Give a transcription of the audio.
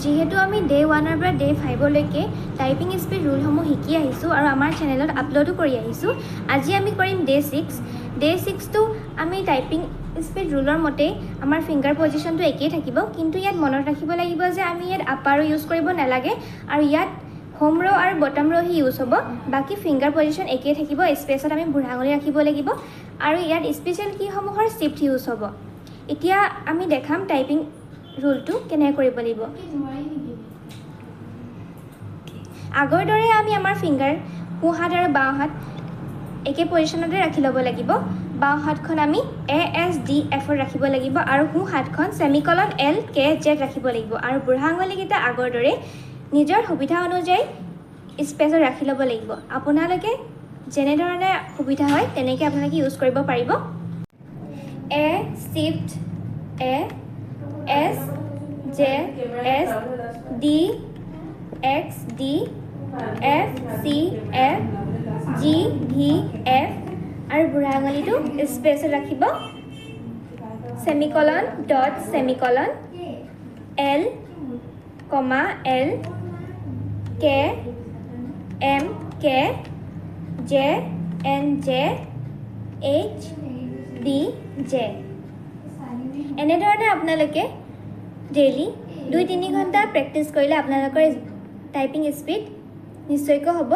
যিহেতু আমি ডে 1 পৰা ডে 5 লৈকে টাইপিং স্পীড ৰুলসমূহ শিকি আহিছোঁ আৰু আমাৰ চেনেলত আপলোডো কৰি আহিছোঁ। আজি আমি কৰিম ডে 6। ডে 6টো আমি টাইপিং স্পীড ৰুলৰ মতেই আমাৰ ফিংগাৰ পজিশ্যনটো একেই থাকিব, কিন্তু ইয়াত মনত ৰাখিব লাগিব যে আমি ইয়াত আপাৰো ইউজ কৰিব নালাগে আৰু ইয়াত হোম ৰ' আৰু বটম ৰ'হি ইউজ হ'ব। বাকী ফিংগাৰ পজিশ্যন একেই থাকিব, স্পেচত আমি বুঢ়া আঙুলি ৰাখিব লাগিব আৰু ইয়াত স্পেচিয়েল কীসমূহৰ শ্বিফ্ট ইউজ হ'ব। এতিয়া আমি দেখাম টাইপিং ৰুলটো কেনেকৈ কৰিব লাগিব। আগৰ দৰে আমি আমাৰ ফিংগাৰ সোঁ হাত আৰু বাওঁ হাত একে পজিশ্যনতে ৰাখি ল'ব লাগিব। বাওঁ হাতখন আমি ASDF ৰাখিব লাগিব আৰু সোঁ হাতখন ছেমিকলন LKZ ৰাখিব লাগিব আৰু বুঢ়া আঙুলিকেইটা আগৰ দৰে নিজৰ সুবিধা অনুযায়ী স্পেচত ৰাখি ল'ব লাগিব। আপোনালোকে যেনেধৰণে সুবিধা হয় তেনেকৈ আপোনালোকে ইউজ কৰিব পাৰিব। A shift A S J S D X D F C F G V F আৰু বুঢ়া আঙুলিটো স্পেচত ৰাখিব। Semicolon dot semicolon L, L K M K J N J H B J। এনেধৰণে আপোনালোকে ডেইলি 2-3 ঘণ্টা practice কৰিলে আপোনালোকৰ typing speed নিশ্চয়কৈ হ'ব।